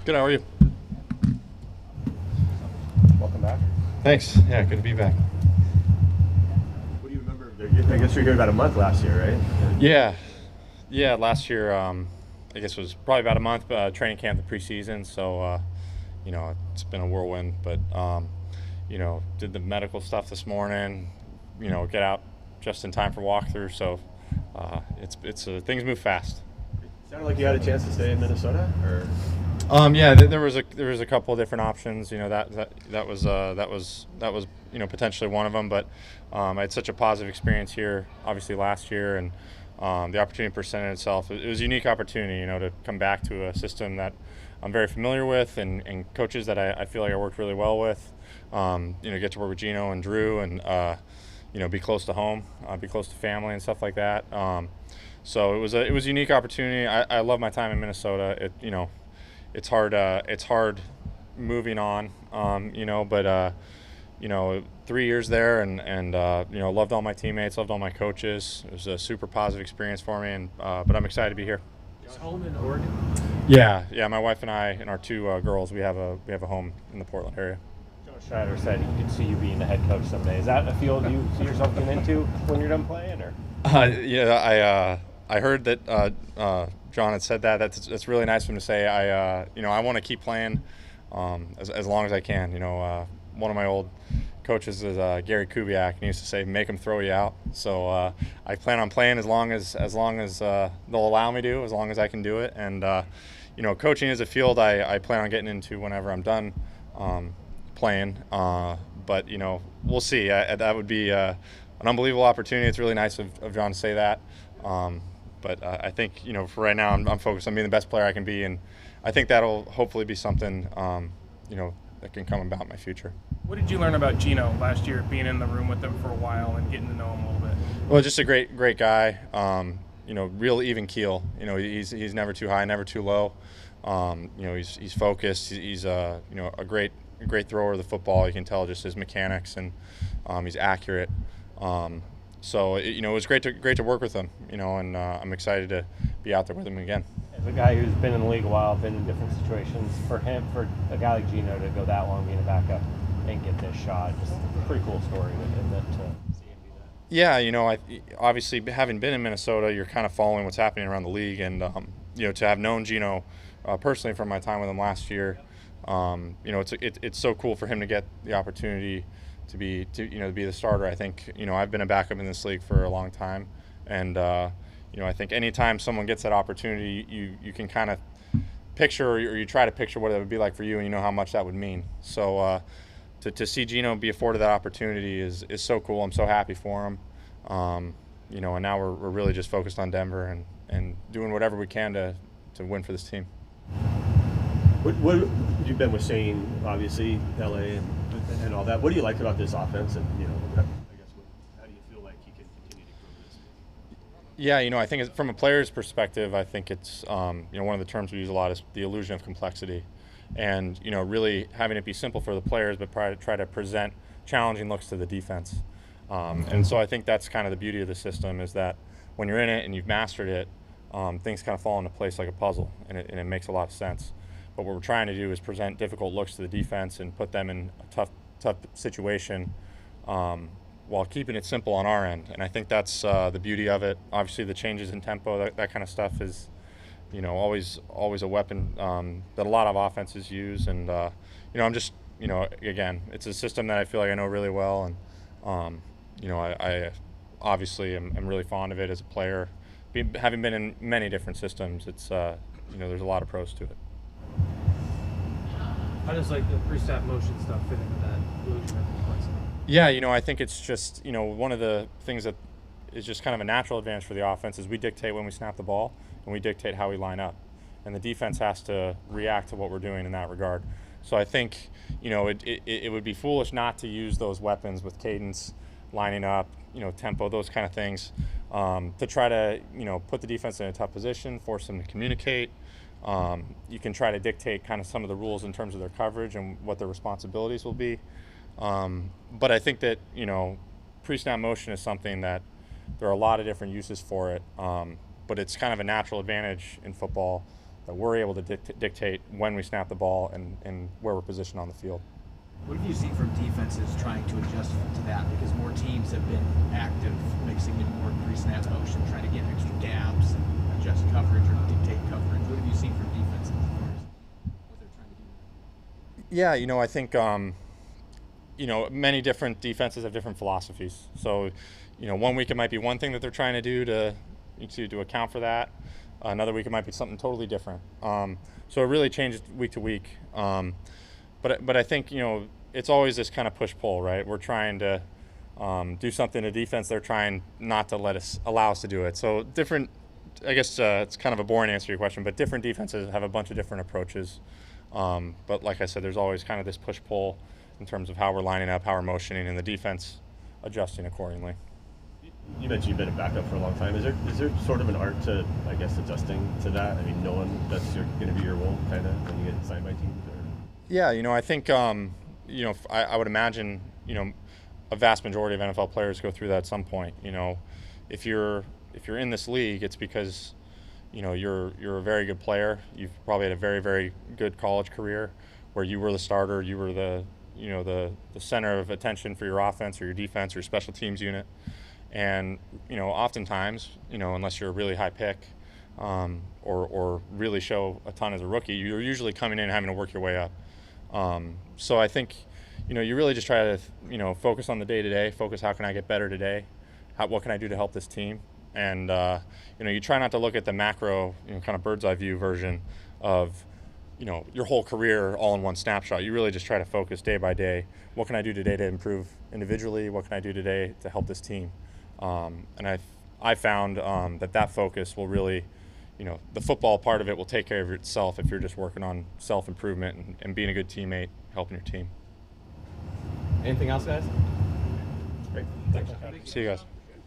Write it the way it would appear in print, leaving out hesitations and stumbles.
Good, how are you? Welcome back. Thanks. Yeah, good to be back. What do you remember? I guess you were here about a month last year, right? Yeah, last year, I guess it was probably about a month, training camp, the preseason, so, it's been a whirlwind, but, did the medical stuff this morning, get out just in time for walkthrough, so things move fast. It sounded like you had a chance to stay in Minnesota, or? Yeah, there was a couple of different options. That was potentially one of them. But I had such a positive experience here, obviously last year, and the opportunity presented itself. It was a unique opportunity, to come back to a system that I'm very familiar with, and coaches that I feel like I worked really well with. Get to work with Geno and Drew, and be close to home, be close to family and stuff like that. So it was a unique opportunity. I love my time in Minnesota. It's hard moving on, but 3 years there, and loved all my teammates, loved all my coaches. It was a super positive experience for me, and but I'm excited to be here. Is home in Oregon? Yeah. My wife and I and our two girls, we have a home in the Portland area. Coach Schneider said he could see you being the head coach someday. Is that a field you see yourself getting into when you're done playing, or? I heard that John had said that. That's really nice of him to say. I want to keep playing as long as I can. One of my old coaches is Gary Kubiak, and he used to say, "Make them throw you out." So I plan on playing as long as they'll allow me to, as long as I can do it. And coaching is a field I plan on getting into whenever I'm done playing. But we'll see. That would be an unbelievable opportunity. It's really nice of John to say that. But I think, for right now, I'm focused on being the best player I can be, and I think that'll hopefully be something, that can come about in my future. What did you learn about Geno last year, being in the room with him for a while and getting to know him a little bit? Well, just a great guy. Real even keel. He's never too high, never too low. He's focused. He's a great thrower of the football. You can tell just his mechanics, and he's accurate. So it was great to work with him, and I'm excited to be out there with him again. As a guy who's been in the league a while, been in different situations, for a guy like Geno to go that long being a backup and get this shot, just a pretty cool story, and to see him do that. Yeah, obviously having been in Minnesota, you're kind of following what's happening around the league, and to have known Geno personally from my time with him last year, it's so cool for him to get the opportunity to be the starter. I think I've been a backup in this league for a long time, and I think anytime someone gets that opportunity, you can kind of picture, or you try to picture what it would be like for you, and how much that would mean. So to see Geno be afforded that opportunity is so cool. I'm so happy for him. And now we're really just focused on Denver and doing whatever we can to win for this team. What you've been with Shane, obviously, LA and all that. What do you like about this offense? And I guess how do you feel like he can continue to grow this? Yeah, I think from a player's perspective, I think it's one of the terms we use a lot is the illusion of complexity, and really having it be simple for the players, but try to present challenging looks to the defense. And so I think that's kind of the beauty of the system, is that when you're in it and you've mastered it, things kind of fall into place like a puzzle, and it makes a lot of sense. But what we're trying to do is present difficult looks to the defense and put them in a tough situation, while keeping it simple on our end. And I think that's the beauty of it. Obviously, the changes in tempo, that kind of stuff is, always a weapon that a lot of offenses use. And I'm just, again, it's a system that I feel like I know really well, and I obviously am really fond of it as a player. Having been in many different systems, it's there's a lot of pros to it. How does the Presnap motion stuff fit into that illusion of complexity? Yeah, I think it's just, one of the things that is just kind of a natural advantage for the offense is we dictate when we snap the ball, and we dictate how we line up. And the defense has to react to what we're doing in that regard. So I think, it would be foolish not to use those weapons with cadence, lining up, tempo, those kind of things, to try to, put the defense in a tough position, force them to communicate. You can try to dictate kind of some of the rules in terms of their coverage and what their responsibilities will be. But I think that, pre-snap motion is something that there are a lot of different uses for it. But it's kind of a natural advantage in football that we're able to dictate when we snap the ball and where we're positioned on the field. What have you seen from defenses trying to adjust to that? Because more teams have been active, mixing in more pre-snap motion, trying to get extra gaps and adjust coverage or dictate coverage. What have you seen from defenses as far as what they're trying to do? Yeah, I think many different defenses have different philosophies. So, 1 week it might be one thing that they're trying to do to account for that. Another week it might be something totally different. So it really changes week to week. But I think it's always this kind of push-pull, right? We're trying to do something to defense. They're trying not to allow us to do it. So different. I guess it's kind of a boring answer to your question, but different defenses have a bunch of different approaches. But like I said, there's always kind of this push-pull in terms of how we're lining up, how we're motioning, and the defense adjusting accordingly. You mentioned you've been a backup for a long time. Is there sort of an art to, I guess, adjusting to that? I mean, knowing that's going to be your role, kind of, when you get signed by teams? Or? Yeah, I think, I would imagine, a vast majority of NFL players go through that at some point. If you're in this league, it's because, you're a very good player. You've probably had a very, very good college career where you were the starter, you were the center of attention for your offense or your defense or your special teams unit. And, oftentimes, unless you're a really high pick or really show a ton as a rookie, you're usually coming in and having to work your way up. So I think, you really just try to, focus on the day-to-day, focus how can I get better today, what can I do to help this team. And, you try not to look at the macro, kind of bird's eye view version of, your whole career all in one snapshot. You really just try to focus day by day. What can I do today to improve individually? What can I do today to help this team? And I found that focus will really, the football part of it will take care of itself if you're just working on self-improvement and being a good teammate, helping your team. Anything else, guys? Great. See you guys.